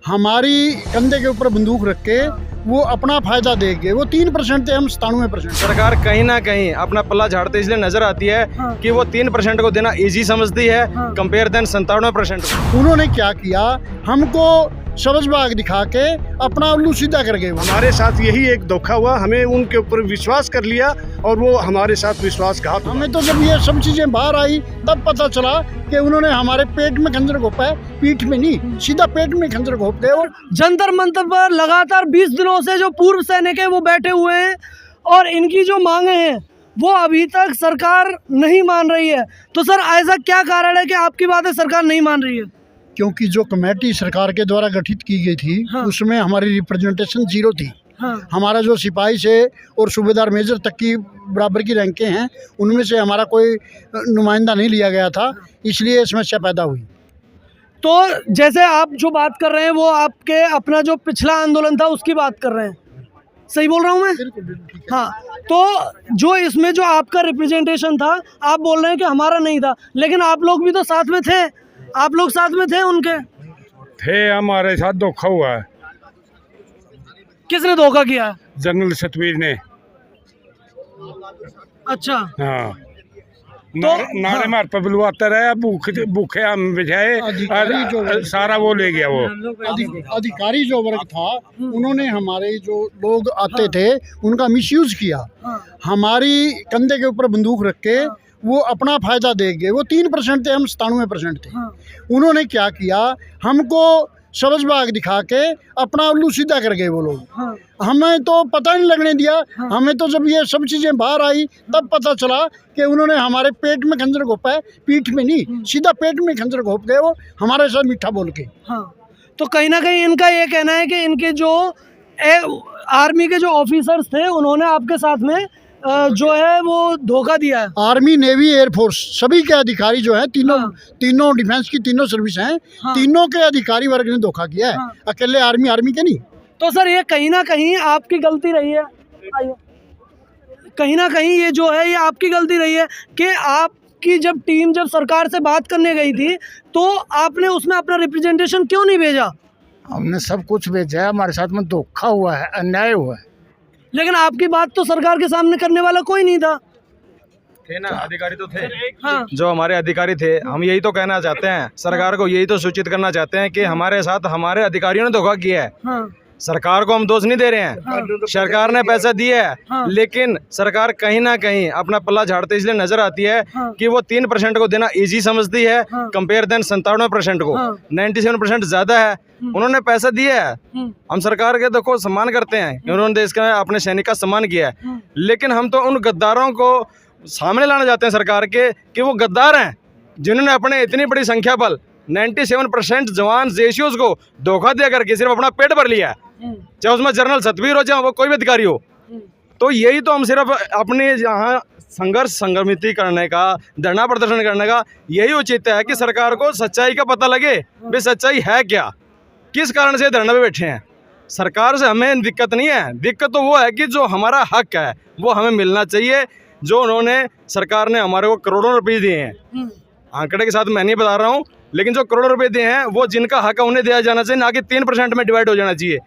हमारी कंधे के ऊपर बंदूक रख के वो अपना फायदा देंगे। वो 3% थे, हम 97%। सरकार कहीं ना कहीं अपना पल्ला झाड़ते इसलिए नजर आती है कि वो 3% को देना इजी समझती है कंपेयर देन 97% को। उन्होंने क्या किया, हमको सबज बाग दिखा के अपना उल्लू सीधा कर गए। हमारे साथ यही एक धोखा हुआ, हमें उनके ऊपर विश्वास कर लिया और वो हमारे साथ विश्वासघात हुआ। हमें तो जब ये सब चीजें बाहर आई तब पता चला कि उन्होंने हमारे पेट में खंजर घोपा है, पीठ में नहीं, सीधा पेट में खंजर घोप दे। और जंतर मंतर पर लगातार 20 दिनों से जो पूर्व सैनिक है वो बैठे हुए हैं और इनकी जो मांगे हैं वो अभी तक सरकार नहीं मान रही है। तो सर ऐसा क्या कारण है कि आपकी बातें सरकार नहीं मान रही है? क्योंकि जो कमेटी सरकार के द्वारा गठित की गई थी उसमें हमारी रिप्रेजेंटेशन 0 थी। हमारा जो सिपाही से और सूबेदार मेजर तक की बराबर की रैंकें हैं उनमें से हमारा कोई नुमाइंदा नहीं लिया गया था, इसलिए समस्या पैदा हुई। तो जैसे आप जो बात कर रहे हैं वो आपके अपना जो पिछला आंदोलन था उसकी बात कर रहे हैं, सही बोल रहा हूँ मैं? हाँ, तो जो इसमें जो आपका रिप्रेजेंटेशन था आप बोल रहे हैं कि हमारा नहीं था, लेकिन आप लोग भी तो साथ में थे, आप लोग साथ में थे उनके? थे, हमारे साथ धोखा हुआ है। किसने धोखा किया है? जनरल सतवीर ने। अच्छा, हाँ, नारे मार पर बुलवाता रहा, भूखे हम बिछाए, सारा वो ले गया। वो अधिकारी जो वर्ग था उन्होंने हमारे जो लोग आते थे उनका मिसयूज किया। हमारी कंधे के ऊपर बंदूक रख के वो अपना फायदा देंगे। वो 3% थे, हम 97% थे। उन्होंने क्या किया, हमको सबज बाग दिखा के अपना उल्लू सीधा कर गए वो लोग। हमें तो पता नहीं लगने दिया। हमें तो जब ये सब चीज़ें बाहर आई तब पता चला कि उन्होंने हमारे पेट में खंजर घोपा है, पीठ में नहीं, सीधा पेट में खंजर घोप गए वो हमारे साथ मीठा बोल के। तो कहीं ना कहीं इनका ये कहना है कि इनके जो आर्मी के जो ऑफिसर्स थे उन्होंने आपके साथ में जो है वो धोखा दिया है। आर्मी, नेवी, एयरफोर्स सभी के अधिकारी जो हैं, तीनों डिफेंस की तीनों सर्विस हैं, तीनों के अधिकारी वर्ग ने धोखा किया है। अकेले आर्मी के नहीं। तो सर ये कहीं ना कहीं आपकी गलती रही है, कहीं ना कहीं ये जो है ये आपकी गलती रही है कि आपकी जब टीम जब सरकार से बात करने गई थी तो आपने उसमें अपना रिप्रेजेंटेशन क्यों नहीं भेजा? हमने सब कुछ भेजा है, हमारे साथ में धोखा हुआ है, अन्याय हुआ है। लेकिन आपकी बात तो सरकार के सामने करने वाला कोई नहीं था। थे ना, अधिकारी तो थे। जो हमारे अधिकारी थे, हम यही तो कहना चाहते हैं, सरकार को यही तो सूचित करना चाहते हैं कि हमारे साथ हमारे अधिकारियों ने धोखा किया है। सरकार को हम दोष नहीं दे रहे हैं, सरकार ने पैसा दिया है, लेकिन सरकार कहीं ना कहीं अपना पल्ला झाड़ते इसलिए नजर आती है कि वो 3% को देना इजी समझती है कंपेयर देन 97% को। 97% ज्यादा है। उन्होंने पैसा दिया है, हम सरकार के देखो सम्मान करते हैं, उन्होंने देश का अपने सैनिक का सम्मान किया है, लेकिन हम तो उन गद्दारों को सामने लाना चाहते हैं सरकार के कि वो गद्दार हैं जिन्होंने अपने इतनी बड़ी संख्या पर 97% जवान जेसीओज को धोखा दिया करके सिर्फ अपना पेट भर लिया है, चाहे उसमें जनरल सतवीर हो चाहे वो कोई भी अधिकारी हो। तो यही तो हम सिर्फ अपने यहाँ संगमिति करने का, धरना प्रदर्शन करने का यही उचित है कि सरकार को सच्चाई का पता लगे, भाई सच्चाई है क्या, किस कारण से धरने पे बैठे हैं। सरकार से हमें दिक्कत नहीं है, दिक्कत तो वो है कि जो हमारा हक है वो हमें मिलना चाहिए। जो उन्होंने सरकार ने हमारे को करोड़ों रुपए दिए हैं, आंकड़े के साथ मैं नहीं बता रहा हूँ, लेकिन जो करोड़ों रुपए दिए हैं वो जिनका हक है उन्हें दिया जाना चाहिए, ना कि 3% में डिवाइड हो जाना चाहिए।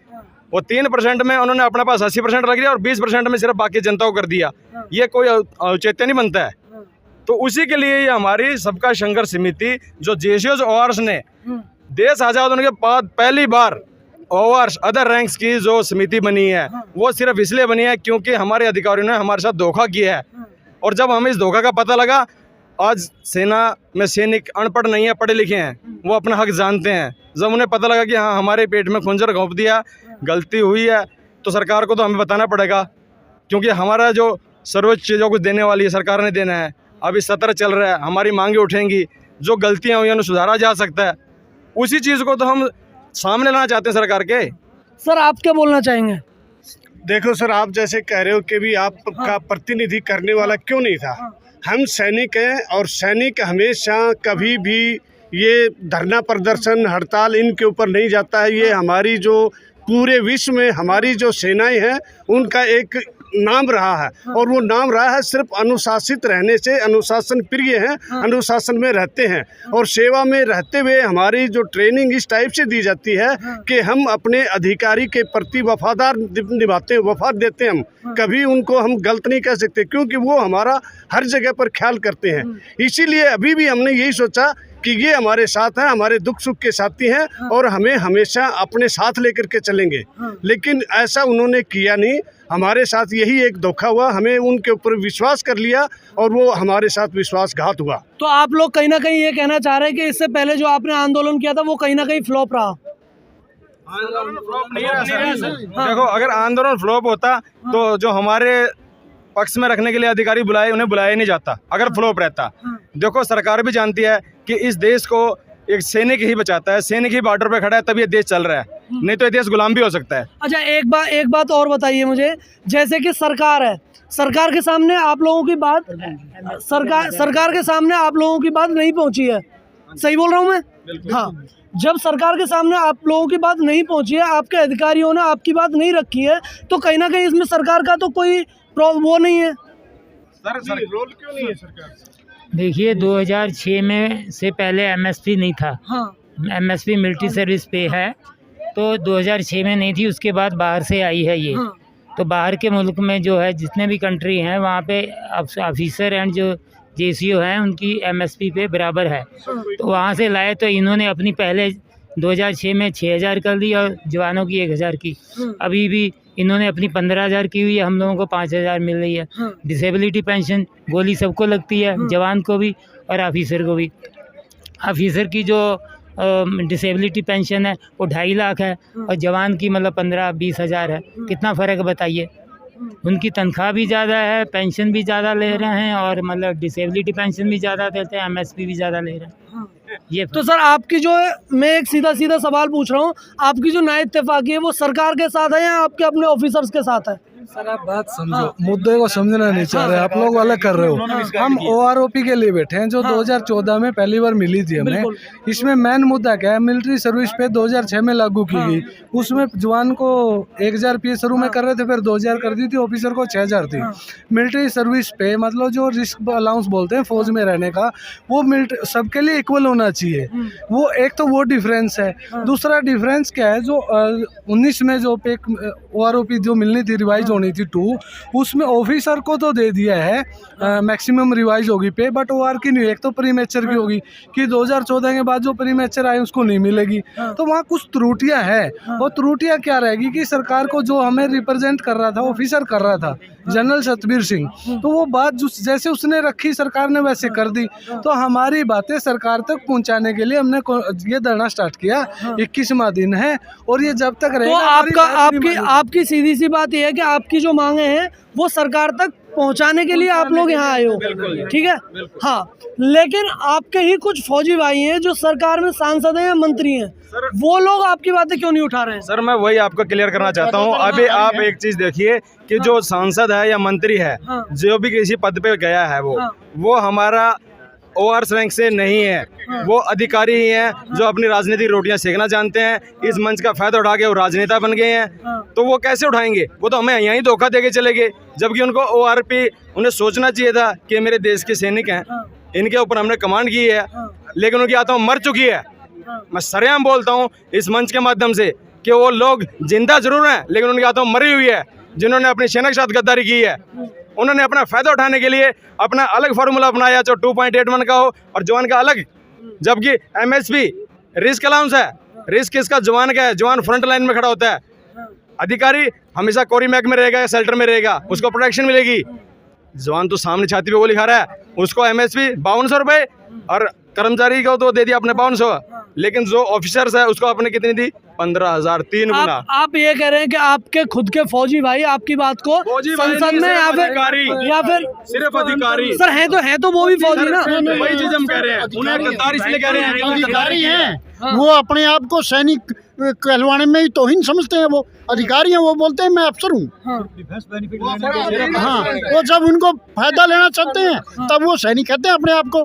वो 3% में उन्होंने अपने पास 80% रख दिया और 20% में सिर्फ बाकी जनता को कर दिया। ये कोई औचित्य नहीं बनता है। तो उसी के लिए ये हमारी सबका संघर्ष समिति जो जेसीओज ओवर्स ने देश आजाद होने के बाद पहली बार ओवर्स अदर रैंक्स की जो समिति बनी है वो सिर्फ इसलिए बनी है क्योंकि हमारे अधिकारियों ने हमारे साथ धोखा किया है। और जब हमें इस धोखा का पता लगा, आज सेना में सैनिक अनपढ़ नहीं है, पढ़े लिखे हैं, वो अपना हक जानते हैं। जब उन्हें पता लगा कि हाँ हमारे पेट में खंजर घोंप दिया, गलती हुई है, तो सरकार को तो हमें बताना पड़ेगा, क्योंकि हमारा जो सर्वोच्च जो कुछ देने वाली है सरकार ने देना है। अभी सत्र चल रहा है, हमारी मांगे उठेंगी, जो गलतियाँ हुई हैं उन्हें सुधारा जा सकता है। उसी चीज़ को तो हम सामने लाना चाहते हैं सरकार के। सर आप क्या बोलना चाहेंगे? देखो सर, आप जैसे कह रहे हो कि भी आपका प्रतिनिधि करने वाला क्यों नहीं था। हम सैनिक हैं और सैनिक हमेशा कभी भी ये धरना प्रदर्शन हड़ताल इनके ऊपर नहीं जाता है। ये हमारी जो पूरे विश्व में हमारी जो सेनाएं हैं उनका एक नाम रहा है, और वो नाम रहा है सिर्फ अनुशासित रहने से। अनुशासन प्रिय हैं, अनुशासन में रहते हैं, और सेवा में रहते हुए हमारी जो ट्रेनिंग इस टाइप से दी जाती है कि हम अपने अधिकारी के प्रति वफादार निभाते हैं, वफा देते हैं। हम कभी उनको हम गलत नहीं कह सकते, क्योंकि वो हमारा हर जगह पर ख्याल करते हैं। इसीलिए अभी भी हमने यही सोचा कि ये हमारे साथ हैं, हमारे दुख सुख के साथी हैं, और हमें हमेशा अपने साथ लेकर के चलेंगे। लेकिन ऐसा उन्होंने किया नहीं, हमारे साथ यही एक धोखा हुआ। हमें उनके ऊपर विश्वास कर लिया और वो हमारे साथ विश्वासघात हुआ। तो आप लोग कहीं ना कहीं ये कहना चाह रहे हैं कि इससे पहले जो आपने आंदोलन किया था वो कहीं ना कहीं फ्लॉप रहा? देखो, अगर आंदोलन फ्लॉप होता तो जो हमारे पक्ष में रखने के लिए अधिकारी बुलाए, उन्हें बुलाया ही नहीं जाता अगर फ्लॉप रहता। देखो, सरकार भी जानती है कि इस देश को एक सैनिक ही बचाता है, सैनिक ही बॉर्डर पे खड़ा है तब ये देश चल रहा है, नहीं तो ये देश गुलाम भी हो सकता है। अच्छा, एक बात और बताइए मुझे, जैसे कि सरकार है, सरकार के सामने आप लोगों की बात सरकार के सामने आप लोगों की बात नहीं पहुंची है, सही बोल रहा हूं मैं? हाँ, जब सरकार के सामने आप लोगों की बात नहीं पहुंची है, आपके अधिकारियों ने आपकी बात नहीं रखी है, तो कहीं ना कहीं इसमें सरकार का तो कोई वो नहीं है। सर रोल क्यों नहीं है सरकार? देखिए, 2006 में से पहले एमएसपी नहीं था। हाँ, एमएसपी मिलिट्री सर्विस पे है, तो 2006 में नहीं थी, उसके बाद बाहर से आई है ये। हाँ, तो बाहर के मुल्क में जो है, जितने भी कंट्री हैं वहाँ पे ऑफिसर एंड जो जेसीओ हैं उनकी एमएसपी पे बराबर है। तो वहाँ से लाए, तो इन्होंने अपनी पहले 2006 में 6000 कर दी और जवानों की 1000 की। अभी भी इन्होंने अपनी 15000 की हुई है, हम लोगों को 5000 मिल रही है। डिसेबिलिटी पेंशन गोली सबको लगती है, जवान को भी और ऑफिसर को भी। ऑफिसर की जो डिसेबिलिटी पेंशन है वो 2.5 लाख है, और जवान की मतलब 15-20 हज़ार है। कितना फ़र्क बताइए? उनकी तनख्वाह भी ज़्यादा है, पेंशन भी ज़्यादा ले रहे हैं, और मतलब डिसेबिलिटी पेंशन भी ज़्यादा देते हैं, एमएसपी भी ज़्यादा ले रहे हैं। ये तो सर आपकी जो है, मैं एक सीधा सवाल पूछ रहा हूँ, आपकी जो न्याय इत्तेफाकी है वो सरकार के साथ है या आपके अपने ऑफिसर्स के साथ है? सर आप बात समझो, मुद्दे को समझना नहीं चाह रहे, आप लोग अलग कर रहे हो। हम ओआरओपी के लिए बैठे हैं, जो 2014 में पहली बार मिली थी हमें। इसमें मेन मुद्दा क्या है? मिलिट्री सर्विस पे 2006 में लागू की गई, उसमें जवान को 1000 रुपये शुरू में कर रहे थे, फिर 2000 कर दी थी, ऑफिसर को 6000 थी। मिलिट्री सर्विस पे मतलब जो रिस्क अलाउंस बोलते हैं फौज में रहने का, वो सबके लिए इक्वल होना चाहिए। वो एक तो वो डिफरेंस है। दूसरा डिफरेंस क्या है? जो 19 में जो पे ओआरओपी जो मिलनी थी, रिवाइज होनी थी 2, उसमें ऑफिसर को तो दे दिया है मैक्सिमम रिवाइज होगी पे, बट ओआर की नहीं। एक तो प्रीमेचर की होगी कि 2014 के बाद जो प्रीमेचर आए उसको नहीं मिलेगी। तो वहाँ कुछ त्रुटियां हैं। वो त्रुटियां क्या रहेगी कि सरकार को जो हमें रिप्रेजेंट कर रहा था, ऑफिसर कर रहा था जनरल सतबीर सिंह, तो वो बात जैसे उसने रखी सरकार ने वैसे कर दी। तो हमारी बातें सरकार तक पहुंचाने के लिए हमने ये धरना स्टार्ट किया। 21वां दिन है और ये जब तक रहेगा। तो आपकी सीधी सी बात यह है कि आपकी जो मांगे हैं वो सरकार तक पहुंचाने के लिए आप लोग यहाँ आए हो, ठीक है? हाँ, लेकिन आपके ही कुछ फौजी भाई हैं जो सरकार में सांसद हैं या मंत्री हैं, वो लोग आपकी बातें क्यों नहीं उठा रहे हैं? सर, मैं वही आपको क्लियर करना चाहता हूँ। अभी आप एक चीज देखिए कि जो सांसद है या मंत्री है, जो भी किसी पद पे गया है, वो हमारा ओआर रैंक से नहीं है। वो अधिकारी ही हैं जो अपनी राजनीतिक रोटियां सेकना जानते हैं। इस मंच का फायदा उठा के वो राजनेता बन गए हैं। तो वो कैसे उठाएंगे? वो तो हमें यहीं धोखा देके चले गए, जबकि उनको ओआरपी उन्हें सोचना चाहिए था कि मेरे देश के सैनिक हैं, इनके ऊपर हमने कमांड की है, लेकिन उनकी आत्मा मर चुकी है। मैं सरेआम बोलता हूँ इस मंच के माध्यम से कि वो लोग जिंदा जरूर हैं, लेकिन उनकी आत्मा मरी हुई है। जिन्होंने अपनी सेना के साथ गद्दारी की है, उन्होंने अपना फायदा उठाने के लिए अपना अलग फार्मूला अपनाया जो 2.81 का हो और जवान का अलग। जबकि एमएसपी रिस्क अलाउंस है, रिस्क इसका जवान का है, जवान फ्रंट लाइन में खड़ा होता है। अधिकारी हमेशा कोरी मैक में रहेगा या शेल्टर में रहेगा, उसको प्रोटेक्शन मिलेगी। जवान तो सामने छाती पे गोली खा रहा है, उसको एमएसपी 5200 रुपये, और कर्मचारी को तो दे दिया अपने 500, लेकिन जो ऑफिसर्स है उसको आपने कितनी दी? 15,000, 3 गुना। आप ये कह रहे हैं कि आपके खुद के फौजी भाई आपकी बात को संसद में या फिर सिर्फ अधिकारी सर है तो वो भी फौजी ना, वही चीज हम कह रहे हैं। उन्हें गद्दारी इसलिए कह रहे हैं, अधिकारी हैं, वो अपने आप को सैनिक कहलवाने में ही तौहीन समझते हैं। वो अधिकारी हैं, वो बोलते हैं मैं अफसर हूँ। हाँ, वो जब उनको फायदा लेना चाहते हैं तब वो सैनिक कहते हैं अपने आप को।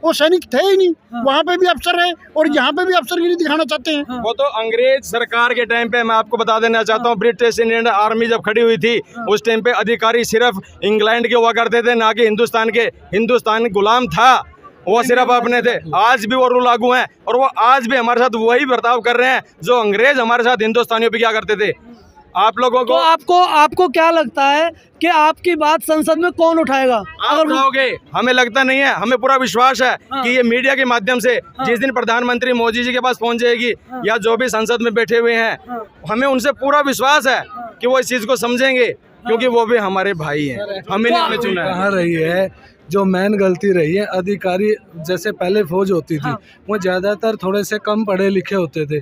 वो सैनिक थे ही नहीं, वहाँ पे भी अफसर है और यहाँ पे भी अफसरगिरी दिखाना चाहते हैं। वो तो अंग्रेज सरकार के टाइम पे, मैं आपको बता देना चाहता हूँ, ब्रिटिश इंडियन आर्मी जब खड़ी हुई थी उस टाइम पे अधिकारी सिर्फ इंग्लैंड के हुआ करते थे, ना कि हिंदुस्तान के। हिंदुस्तान गुलाम था, वो सिर्फ अपने थे। आज भी वो रूल लागू हैं और वो आज भी हमारे साथ वही बर्ताव कर रहे हैं जो अंग्रेज हमारे साथ हिंदुस्तानियों पे क्या करते थे। आप लोगों को आपको क्या लगता है कि आपकी बात संसद में कौन उठाएगा? आप उठाओगे? हमें लगता नहीं है, हमें पूरा विश्वास है कि ये मीडिया के माध्यम से जिस दिन प्रधानमंत्री मोदी जी के पास पहुंच जाएगी या जो भी संसद में बैठे हुए हैं, हमें उनसे पूरा विश्वास है कि वो इस चीज को समझेंगे, क्योंकि वो भी हमारे भाई हैं। हमें नहीं चुना है। कहाँ रही है जो मेन गलती रही है, अधिकारी जैसे पहले फौज होती थी वो ज़्यादातर थोड़े से कम पढ़े लिखे होते थे।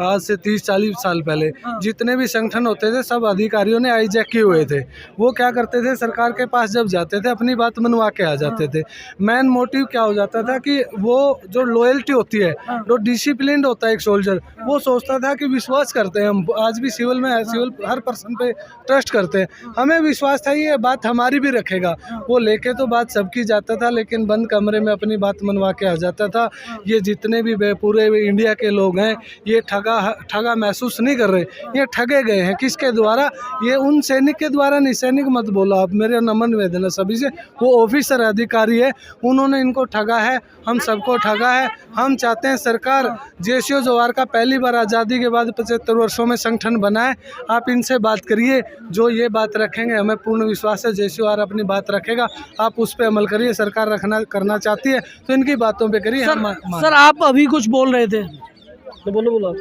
आज से 30-40 साल पहले जितने भी संगठन होते थे सब अधिकारियों ने हाईजैक किए हुए थे। वो क्या करते थे, सरकार के पास जब जाते थे अपनी बात मनवा के आ जाते थे। मेन मोटिव क्या हो जाता था कि वो जो लॉयल्टी होती है, जो डिसिप्लिन होता है एक सोल्जर, वो सोचता था कि विश्वास करते हैं हम। आज भी सिविल में सिविल हर पर्सन पे ट्रस्ट करते हैं, हमें विश्वास था ये बात हमारी भी रखेगा। वो लेके तो बात सबकी जाता था लेकिन बंद कमरे में अपनी बात मनवा के आ जाता था। ये जितने भी पूरे इंडिया के लोग हैं ये ठगा महसूस नहीं कर रहे, ये ठगे गए हैं। किसके द्वारा? ये उन सैनिक के द्वारा नहीं। सैनिक मत बोलो आप, मेरे नमन निवेदन है सभी से। वो ऑफिसर अधिकारी है, उन्होंने इनको ठगा है, हम सबको ठगा है। हम चाहते हैं सरकार जेसीओ जोहार का पहली बार आज़ादी के बाद 75 वर्षों में संगठन बनाए। आप इनसे बात करिए, जो ये बात रखेंगे हमें पूर्ण विश्वास है जेसीओ जोहार अपनी बात रखेगा। आप उस पर अमल करिए। सरकार करना चाहती है तो इनकी बातों पे करिए। सर आप अभी कुछ बोल रहे थे, तो बोलो।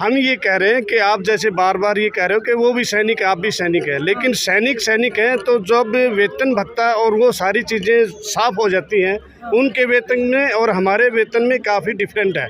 हम ये कह रहे हैं कि आप जैसे बार बार ये कह रहे हो कि वो भी सैनिक है, आप भी सैनिक है, लेकिन सैनिक हैं तो जब वेतन भत्ता और वो सारी चीज़ें साफ हो जाती हैं, उनके वेतन में और हमारे वेतन में काफ़ी डिफरेंट है।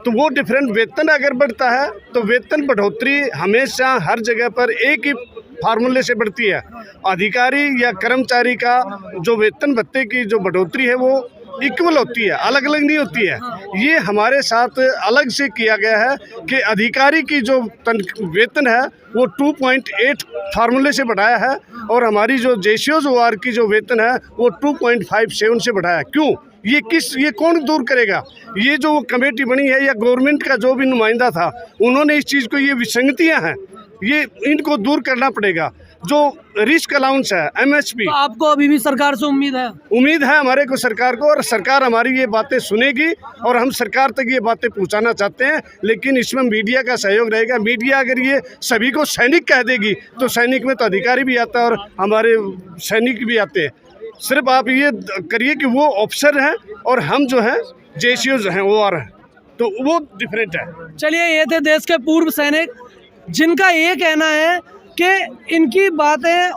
तो वो डिफरेंट वेतन अगर बढ़ता है तो वेतन बढ़ोतरी हमेशा हर जगह पर एक ही फार्मूले से बढ़ती है। अधिकारी या कर्मचारी का जो वेतन भत्ते की जो बढ़ोतरी है वो इक्वल होती है, अलग अलग नहीं होती है। ये हमारे साथ अलग से किया गया है कि अधिकारी की जो वेतन है वो 2.8 फार्मूले से बढ़ाया है और हमारी जो जेसीओ जोहार की जो वेतन है वो 2.57 से बढ़ाया। क्यों? ये कौन दूर करेगा? ये जो कमेटी बनी है या गवर्नमेंट का जो भी नुमाइंदा था, उन्होंने इस चीज़ को, ये विसंगतियाँ हैं, ये इनको दूर करना पड़ेगा। जो रिस्क अलाउंस है, MSP, तो आपको अभी भी सरकार से उम्मीद है हमारे को सरकार को, और सरकार हमारी ये बातें सुनेगी और हम सरकार तक ये बातें पहुंचाना चाहते हैं। लेकिन इसमें मीडिया का सहयोग रहेगा। मीडिया अगर ये सभी को सैनिक कह देगी तो सैनिक में तो अधिकारी भी आता है और हमारे सैनिक भी आते हैं। सिर्फ आप ये करिए कि वो ऑफिसर हैं और हम जो हैं जेसीओज हैं, OR हैं, तो वो डिफरेंट है। चलिए, ये थे देश के पूर्व सैनिक जिनका ये कहना है कि इनकी बातें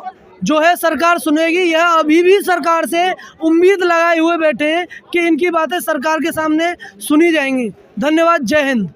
जो है सरकार सुनेगी। यह अभी भी सरकार से उम्मीद लगाए हुए बैठे हैं कि इनकी बातें सरकार के सामने सुनी जाएंगी। धन्यवाद। जय हिंद।